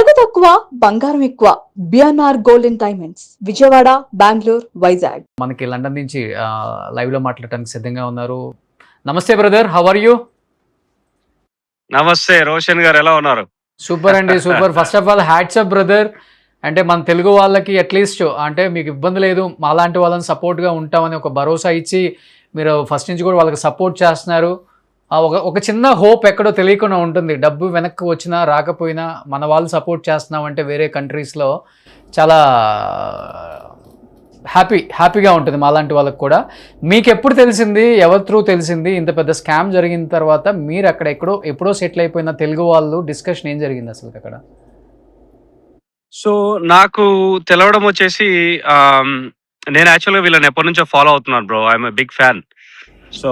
నగదు తక్కువ బంగారం ఎక్కువ. BNR gold and diamonds, Vijayawada, Bengaluru, Vizag. మనకి లండన్ నుంచి లైవ్ లో మాట్లాడటానికి సిద్ధంగా ఉన్నారు. నమస్తే బ్రదర్, హౌ ఆర్ యూ? నమస్తే రోషన్ గారు, ఎలా ఉన్నారు? సూపర్ అండి, super. First of all hats up brother. అంటే మన తెలుగు వాళ్ళకి అట్లీస్ట్ అంటే మీకు ఇబ్బంది లేదు, మాలాంటి వాళ్ళని సపోర్ట్గా ఉంటామని ఒక భరోసా ఇచ్చి మీరు ఫస్ట్ నుంచి కూడా వాళ్ళకి సపోర్ట్ చేస్తున్నారు. ఒక చిన్న హోప్ ఎక్కడో తెలియకుండా ఉంటుంది. డబ్బు వెనక్కి వచ్చినా రాకపోయినా మన వాళ్ళు సపోర్ట్ చేస్తున్నామంటే వేరే కంట్రీస్లో చాలా హ్యాపీగా ఉంటుంది మాలాంటి వాళ్ళకి కూడా. మీకు ఎప్పుడు తెలిసింది, ఎవరి త్రూ తెలిసింది ఇంత పెద్ద స్కామ్ జరిగిన తర్వాత? మీరు అక్కడ ఎప్పుడో సెటిల్ అయిపోయిన తెలుగు వాళ్ళు డిస్కషన్ ఏం జరిగింది అసలు అక్కడ? సో నాకు తెలవడం వచ్చేసి నేను యాక్చువల్గా వీళ్ళని ఎప్పటి నుంచో ఫాలో అవుతున్నాను bro. I'm a big fan. So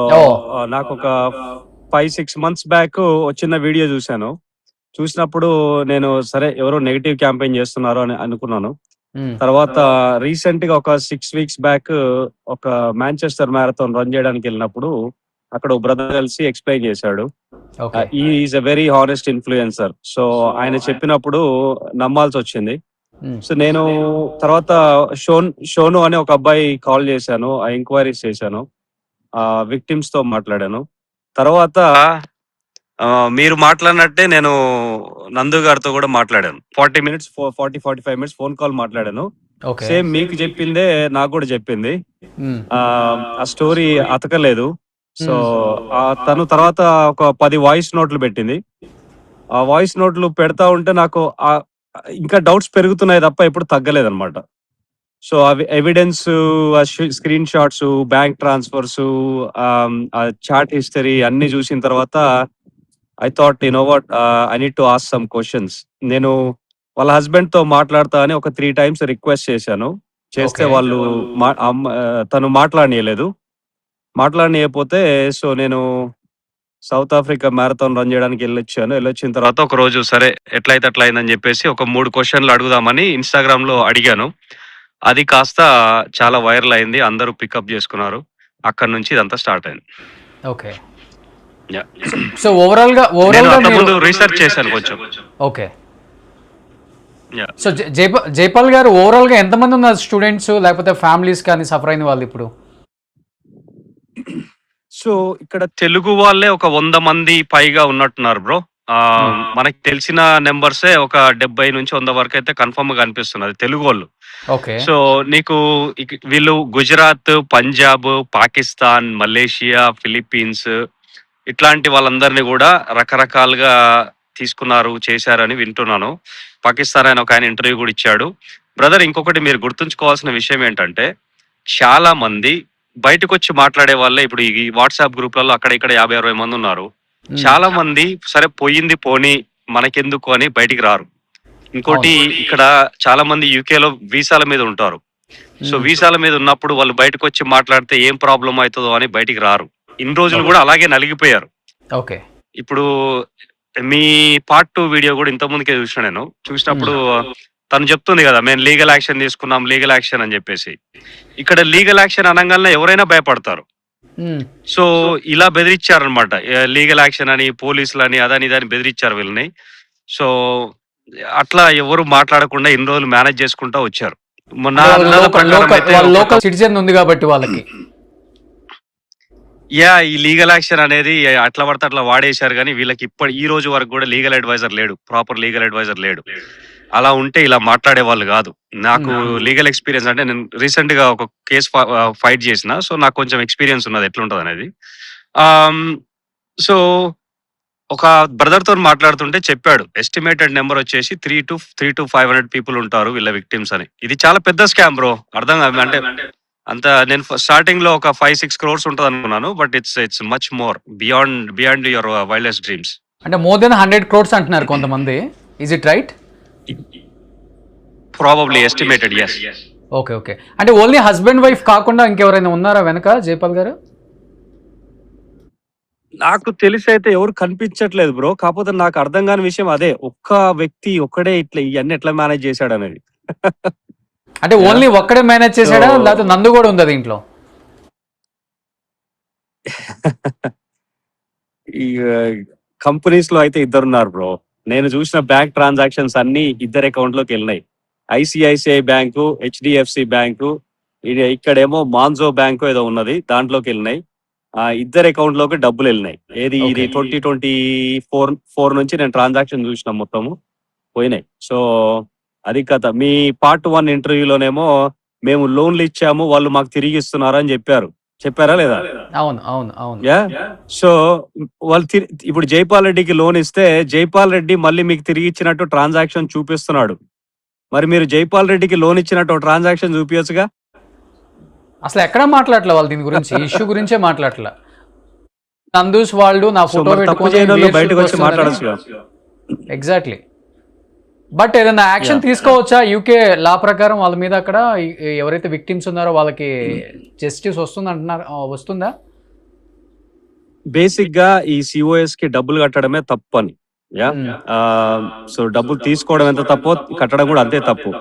నాకు ఒక 5-6 months బ్యాక్ చిన్న వీడియో చూసినప్పుడు నేను సరే ఎవరో నెగిటివ్ క్యాంపెయిన్ చేస్తున్నారు అని అనుకున్నాను. తర్వాత రీసెంట్ గా ఒక 6 weeks బ్యాక్ ఒక మాంచెస్టర్ మ్యారథాన్ రన్ చేయడానికి వెళ్ళినప్పుడు అక్కడ బ్రదర్ కలిసి ఎక్స్ప్లెయిన్ చేశాడు. Is a very honest influencer. So ఆయన చెప్పినప్పుడు నమ్మాల్సి వచ్చింది. సో నేను తర్వాత షోను అనే ఒక అబ్బాయి కాల్ చేశాను, ఎంక్వైరీస్ చేశాను, విక్టిమ్స్ తో మాట్లాడాను. తర్వాత మీరు మాట్లాడినట్టే నేను నందు గారితో కూడా మాట్లాడాను. 40-45 minutes ఫోన్ కాల్ మాట్లాడాను. సేమ్ మీకు చెప్పిందే నాకు కూడా చెప్పింది. ఆ స్టోరీ అతకలేదు. సో తను తర్వాత ఒక 10 వాయిస్ నోట్లు పెట్టింది. ఆ వాయిస్ నోట్లు పెడతా ఉంటే నాకు ఇంకా డౌట్స్ పెరుగుతున్నాయి తప్ప ఎప్పుడు తగ్గలేదన్నమాట. సో అవి evidence, screenshots, bank transfers, chat history అన్ని చూసిన తర్వాత I thought you know what, I need to ask some questions. నేను వాళ్ళ హస్బెండ్ తో మాట్లాడతా అని ఒక 3 times రిక్వెస్ట్ చేశాను. చేస్తే వాళ్ళు తను మాట్లాడనీయకపోతే సో నేను సౌత్ ఆఫ్రికా మ్యారథాన్ రన్ చేయడానికి వెళ్ళొచ్చిన తర్వాత ఒక రోజు సరే ఎట్లయితే అట్లా అయిందని చెప్పేసి ఒక 3 questions అడుగుదామని ఇన్స్టాగ్రామ్ లో అడిగాను. అది కాస్త చాలా వైరల్ అయింది, అందరూ పికప్ చేసుకున్నారు. అక్కడ నుంచి ఇదంతా స్టార్ట్ అయింది. ఓకే. సో ఓవరాల్ గా ముందు రీసెర్చ్ చేశాను కొంచెం. ఓకే. సో జైపాల్ గారు, ఓవరాల్ గా ఎంతమంది ఉన్నారు స్టూడెంట్స్ లేకపోతే ఫ్యామిలీస్ కానీ సఫర్ అయిన వాళ్ళు ఇప్పుడు? సో ఇక్కడ తెలుగు వాళ్ళే ఒక 100 మంది పైగా ఉన్నట్టున్నారు బ్రో. మనకి తెలిసిన నెంబర్సే ఒక 70 నుంచి 100 వరకు అయితే కన్ఫర్మ్ గా అనిపిస్తున్నది తెలుగు వాళ్ళు. సో నీకు వీళ్ళు గుజరాత్, పంజాబ్, పాకిస్తాన్, మలేషియా, ఫిలిప్పీన్స్ ఇట్లాంటి వాళ్ళందరినీ కూడా రకరకాలుగా తీసుకున్నారు, చేశారని వింటున్నాను. పాకిస్తాన్ ఆయన ఒక ఇంటర్వ్యూ కూడా ఇచ్చాడు. బ్రదర్, ఇంకొకటి మీరు గుర్తుంచుకోవాల్సిన విషయం ఏంటంటే చాలా మంది బయటకు వచ్చి మాట్లాడే వాళ్ళే ఇప్పుడు ఈ వాట్సాప్ గ్రూప్లలో అక్కడ ఇక్కడ 50-60 మంది ఉన్నారు. చాలా మంది సరే పోయింది పోనీ మనకెందుకు అని బయటికి రారు. ఇంకోటి ఇక్కడ చాలా మంది యూకేలో వీసాల మీద ఉంటారు. సో వీసాల మీద ఉన్నప్పుడు వాళ్ళు బయటకు వచ్చి మాట్లాడితే ఏం ప్రాబ్లం అవుతుందో అని బయటికి రారు. ఇన్ని రోజులు కూడా అలాగే నలిగిపోయారు. ఓకే. ఇప్పుడు మీ పార్ట్ 2 వీడియో కూడా ఇంత ముందుకే చూసినప్పుడు తను చెప్తుంది కదా, మేము లీగల్ యాక్షన్ తీసుకున్నాం, లీగల్ యాక్షన్ అని చెప్పేసి. ఇక్కడ లీగల్ యాక్షన్ అనగానే ఎవరైనా భయపడతారు. సో ఇలా బెదిరించారనమాట, లీగల్ యాక్షన్ అని, పోలీసులు అని, అదని ఇదని బెదిరించారు వీళ్ళని. సో అట్లా ఎవరు మాట్లాడకుండా ఇన్ని రోజులు మేనేజ్ చేసుకుంటా వచ్చారు. లోకల్ సిటిజన్ ఉంది కాబట్టి వాళ్ళకి ఈ లీగల్ యాక్షన్ అనేది అట్లా పడితే అట్లా వాడేశారు. కానీ వీళ్ళకి ఈ రోజు వరకు కూడా లీగల్ అడ్వైజర్ లేడు, ప్రాపర్ లీగల్ అడ్వైజర్ లేడు. అలా ఉంటే ఇలా మాట్లాడే వాళ్ళు కాదు. నాకు లీగల్ ఎక్స్పీరియన్స్ అంటే నేను రీసెంట్ గా ఒక కేసు ఫైట్ చేసిన, సో నాకు కొంచెం ఎక్స్పీరియన్స్ ఉన్నది ఎట్లుంటది అనేది. సో ఒక బ్రదర్ తో మాట్లాడుతుంటే చెప్పాడు, ఎస్టిమేటెడ్ నెంబర్ వచ్చేసి 3 to 500 people ఉంటారు వీళ్ళ విక్టిమ్స్ అని. ఇది చాలా పెద్ద స్కామ్ బ్రో, అర్థం కాదు అంటే అంత. నేను స్టార్టింగ్ లో ఒక 5-6 crores ఉంటుంది అనుకున్నాను, but it's much more beyond your wildest dreams. అంటే మోర్ దెన్ 100 crores అంటున్నారు కొంతమంది. Is it right? Probably estimated, yes. Okay. అంటే ఓన్లీ హస్బెండ్ వైఫ్ కాకుండా ఇంకెవరైనా ఉన్నారా వెనక జైపాల్ గారు? నాకు తెలిసి అయితే ఎవరు కనిపించట్లేదు బ్రో. కాకపోతే నాకు అర్థం కాని విషయం అదే, ఒక్క వ్యక్తి ఒక్కడే ఇట్లా ఇవన్నీ ఎట్లా మేనేజ్ చేశాడు అనేది. అంటే ఓన్లీ ఒక్కడే మేనేజ్ చేశాడా లేకపోతే నందు కూడా ఉంది దీంట్లో? ఈ కంపెనీస్ లో అయితే 2 ఉన్నారు బ్రో. నేను చూసిన బ్యాంక్ ట్రాన్సాక్షన్స్ అన్ని ఇద్దరు అకౌంట్ లోకి వెళ్ళినాయి. ఐసిఐసిఐ బ్యాంకు, హెచ్డిఎఫ్సి బ్యాంకు, ఇక్కడేమో మాన్జో బ్యాంకు ఏదో ఉన్నది, దాంట్లోకి వెళ్ళినాయి. ఇద్దరు అకౌంట్ లోకి డబ్బులు వెళ్ళినాయి. ఇది Okay. 2024 నుంచి నేను ట్రాన్సాక్షన్ చూసిన మొత్తము పోయినాయి. సో అది కథ. మీ పార్ట్ 1 ఇంటర్వ్యూలోనేమో మేము లోన్లు ఇచ్చాము, వాళ్ళు మాకు తిరిగి ఇస్తున్నారు అని చెప్పారా లేదా? అవును అవును అవును. యా. సో వాళ్ళు ఇప్పుడు జైపాల్ రెడ్డికి లోన్ ఇస్తే జైపాల్ రెడ్డి మళ్ళీ మీకు తిరిగి ఇచ్చినట్టు ట్రాన్సాక్షన్ చూపిస్తున్నాడు. మరి మీరు జైపాల్ రెడ్డికి లోన్ ఇచ్చినట్టు ట్రాన్సాక్షన్ చూపించచ్చుగా. అసలు ఎక్కడ మాట్లాడలే వాళ్ళు దీని గురించి, ఇష్యూ గురించే మాట్లాడలే. నందూస్ వాళ్ళు నా సో ఫోటో మరి తప్పు చేయని వాళ్ళు బయటకు వచ్చి మాట్లాడచ్చుగా. ఎగ్జాక్ట్లీ. బట్ ఏదైనా యాక్షన్ Yeah. తీసుకోవచ్చా యూకే లా ప్రకారం వాళ్ళ మీద? అక్కడ ఎవరైతే విక్టిమ్స్ ఉన్నారో వాళ్ళకి జస్టిస్ వస్తుందా? బేసిక్ గా ఈ సిఓఎస్ కి డబ్బులు కట్టడమే తప్పు అని. యా. సో డబ్బులు తీసుకోవడం ఎంత తప్పో కట్టడం కూడా అంతే తప్పు.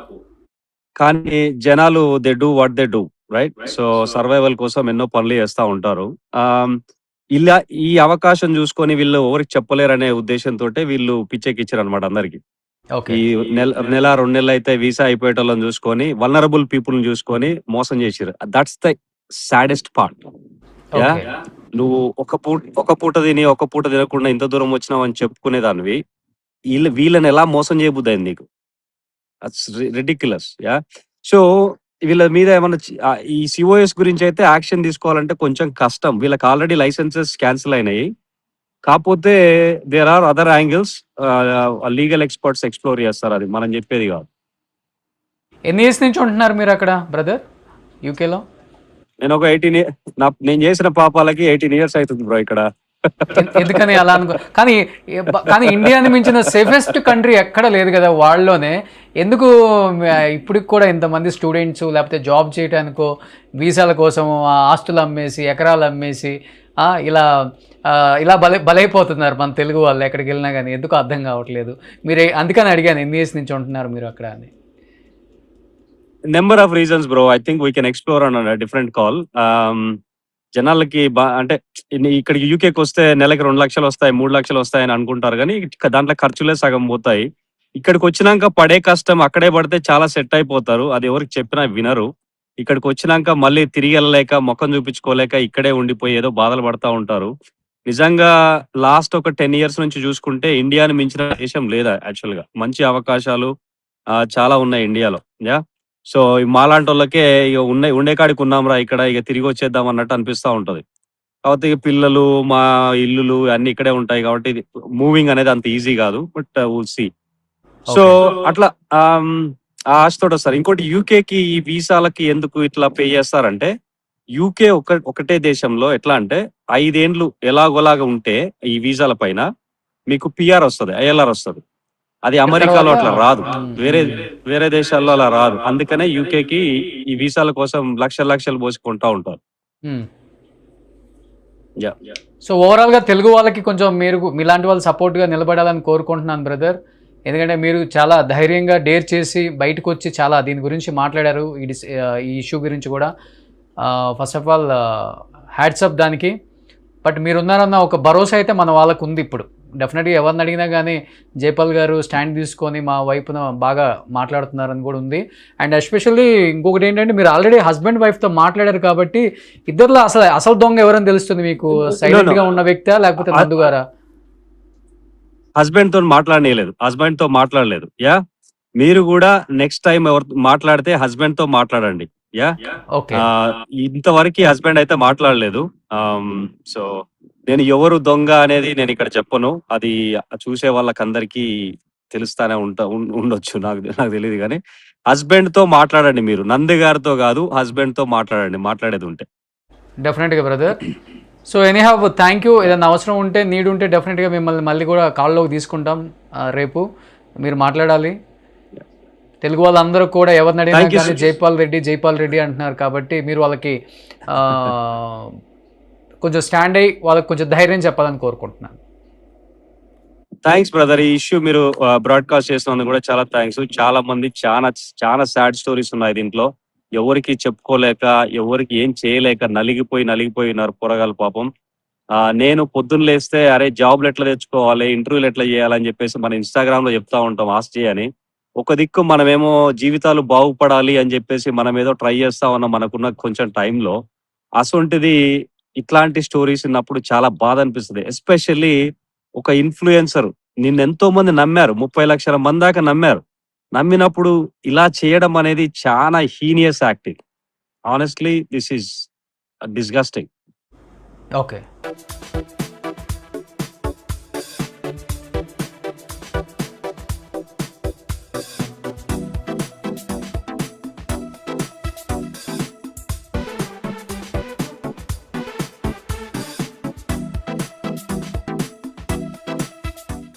కానీ జనాలు they do what they do, right? So survival కోసం ఎన్నో పనులు చేస్తా ఉంటారు. ఇలా ఈ అవకాశం చూసుకొని వీళ్ళు ఎవరికి చెప్పలేరనే ఉద్దేశంతో వీళ్ళు పిచ్చెక్కిచ్చారు అనమాట అందరికి. ఓకే. ఈ నెల 2 నెలలు అయితే వీసా అయిపోయేటోళ్ళని చూసుకొని వల్నరబుల్ పీపుల్ చూసుకొని మోసం చేసిరు. That's the saddest part. Yeah. Okay. నువ్వు ఒక పూట తిని ఒక పూట తినకుండా ఇంత దూరం వచ్చినావు అని చెప్పుకునేదానివి, వీళ్ళని ఎలా మోసం చేయబుద్ది అయింది నీకు? రిడిక్యులస్. యా. సో వీళ్ళ మీద ఏమన్నా ఈ సిఓఎస్ గురించి అయితే యాక్షన్ తీసుకోవాలంటే కొంచెం కష్టం. వీళ్ళకి ఆల్రెడీ లైసెన్సెస్ క్యాన్సిల్ అయినాయి. కాకపోతే there are other angles, legal experts explore చేస్తారు, అది మనం చెప్పేది కాదు. ఎన్ని ఇయర్స్ నుంచి ఉంటున్నారు మీరు అక్కడ బ్రదర్ యూకేలో? నేను ఒక 18 నేను చేసిన పాపాలకి 18 ఇయర్స్ అవుతుంది బ్రో ఇక్కడ. ఎందుకని అలా కానీ ఇండియాని మించిన సేఫెస్ట్ కంట్రీ ఎక్కడ లేదు కదా వాళ్ళలోనే. ఎందుకు ఇప్పటికి కూడా ఇంతమంది స్టూడెంట్స్ లేకపోతే జాబ్ చేయడానికో వీసాల కోసము ఆస్తులు అమ్మేసి ఎకరాలు అమ్మేసి ఇలా ఇలా బలైపోతున్నారు మన తెలుగు వాళ్ళు ఎక్కడికి వెళ్ళినా కానీ? ఎందుకు అర్థం కావట్లేదు. మీరు అందుకని అడిగాను ఎన్ని ఇయర్స్ నుంచి ఉంటున్నారు మీరు అక్కడ అని. Number of reasons bro. I think we can explore on different call. జనాలకి అంటే ఇక్కడికి యూకేకి వస్తే నెలకి 2 లక్షలు వస్తాయి, 3 లక్షలు వస్తాయి అని అనుకుంటారు, కానీ దాంట్లో ఖర్చులే సగం పోతాయి. ఇక్కడికి వచ్చినాక పడే కష్టం అక్కడే పడితే చాలా సెట్ అయిపోతారు. అది ఎవరికి చెప్పినా వినరు. ఇక్కడికి వచ్చినాక మళ్ళీ తిరిగి వెళ్ళలేక ముఖం చూపించుకోలేక ఇక్కడే ఉండిపోయి ఏదో బాధలు పడతా ఉంటారు. నిజంగా లాస్ట్ ఒక 10 ఇయర్స్ నుంచి చూసుకుంటే ఇండియాని మించిన దేశం లేదా యాక్చువల్ గా. మంచి అవకాశాలు చాలా ఉన్నాయి ఇండియాలో. యా. సో మాలాంటి వాళ్ళకే ఇక ఉండే కాడికి ఉన్నాంరా ఇక్కడ, ఇక తిరిగి వచ్చేద్దాం అన్నట్టు అనిపిస్తా ఉంటది. కాబట్టి ఇక పిల్లలు, మా ఇల్లులు అన్ని ఇక్కడే ఉంటాయి కాబట్టి మూవింగ్ అనేది అంత ఈజీ కాదు. But will see. సో అట్లా ఆశతోటి వస్తారు. ఇంకోటి యూకేకి ఈ వీసాలకి ఎందుకు ఇట్లా పే చేస్తారంటే, యూకే ఒకటే దేశంలో ఎట్లా అంటే 5 ఏండ్లు ఎలాగోలాగా ఉంటే ఈ వీసాల పైన మీకు పిఆర్ వస్తుంది, ఐఎల్ఆర్ వస్తుంది. అది అమెరికాలో అట్లా రాదు, వేరే దేశాల్లో అలా రాదు. అందుకనే యూకేకి ఈ వీసాల కోసం లక్షలు పోసుకుంటా ఉంటారు. సో ఓవరాల్ గా తెలుగు వాళ్ళకి కొంచెం మీరు మీలాంటి వాళ్ళు సపోర్ట్ గా నిలబడాలని కోరుకుంటున్నాను బ్రదర్. ఎందుకంటే మీరు చాలా ధైర్యంగా డేర్ చేసి బయటకు వచ్చి చాలా దీని గురించి మాట్లాడారు, ఈ ఇష్యూ గురించి కూడా. First of all hats up దానికి. బట్ మీరున్నారన్న ఒక భరోసా అయితే మన వాళ్ళకు ఉంది ఇప్పుడు. డెఫినెట్గా ఎవరిని అడిగినా కానీ జైపాల్ గారు స్టాండ్ తీసుకొని మా వైపున బాగా మాట్లాడుతున్నారని కూడా ఉంది. అండ్ ఎస్పెషల్లీ ఇంకొకటి ఏంటంటే, మీరు ఆల్రెడీ హస్బెండ్ వైఫ్తో మాట్లాడారు కాబట్టి ఇద్దరిలో అసలు దొంగ ఎవరని తెలుస్తుంది మీకు? సైలెంట్గా ఉన్న వ్యక్తా లేకపోతే నందు గారా? హస్బెండ్ తో మాట్లాడలేదు. యా. మీరు కూడా నెక్స్ట్ టైం ఎవరు మాట్లాడితే హస్బెండ్ తో మాట్లాడండి. యా. ఇంతవరకు హస్బెండ్ అయితే మాట్లాడలేదు. సో నేను ఎవరు దొంగ అనేది నేను ఇక్కడ చెప్పను. అది చూసే వాళ్ళకందరికీ తెలుస్తానే ఉండొచ్చు, నాకు తెలియదు. కానీ హస్బెండ్ తో మాట్లాడండి మీరు, నంది గారితో కాదు, హస్బెండ్ తో మాట్లాడేది ఉంటే. డెఫినెట్గా brother. So anyhow thank you. ఏదైనా అవసరం ఉంటే నీడ్ ఉంటే డెఫినెట్గా మిమ్మల్ని మళ్ళీ కూడా కాల్లోకి తీసుకుంటాం. రేపు మీరు మాట్లాడాలి. తెలుగు వాళ్ళందరూ కూడా ఎవరిని అడిగినా కానీ జైపాల్ రెడ్డి అంటున్నారు కాబట్టి మీరు వాళ్ళకి కొంచెం స్టాండ్ అయ్యి వాళ్ళకి కొంచెం ధైర్యం చెప్పాలని కోరుకుంటున్నాను. Thanks brother. ఈ ఇష్యూ మీరు బ్రాడ్కాస్ట్ చేసినందుకు కూడా చాలా థ్యాంక్స్. చాలా మంది చాలా సాడ్ స్టోరీస్ ఉన్నాయి దీంట్లో. ఎవరికి చెప్పుకోలేక, ఎవరికి ఏం చేయలేక నలిగిపోయి ఉన్నారు పోరగాళ్ళు పాపం. నేను పొద్దున్న లేస్తే అరే జాబ్లు ఎట్లా తెచ్చుకోవాలి, ఇంటర్వ్యూలు ఎట్లా చేయాలని చెప్పేసి మన ఇన్స్టాగ్రామ్ లో చెప్తా ఉంటాం ఆస్తి అని. ఒక దిక్కు మనమేమో జీవితాలు బాగుపడాలి అని చెప్పేసి మనం ఏదో ట్రై చేస్తా ఉన్నాం మనకున్న కొంచెం టైంలో. అసొంటిది ఇట్లాంటి స్టోరీస్ విన్నప్పుడు చాలా బాధ అనిపిస్తుంది. ఎస్పెషల్లీ ఒక ఇన్ఫ్లుయెన్సర్ నిన్నెంతో మంది నమ్మారు, 30 లక్షల మంది దాకా నమ్మారు. నమ్మినప్పుడు ఇలా చేయడం అనేది చాలా heinous acting. Honestly this is disgusting. Okay.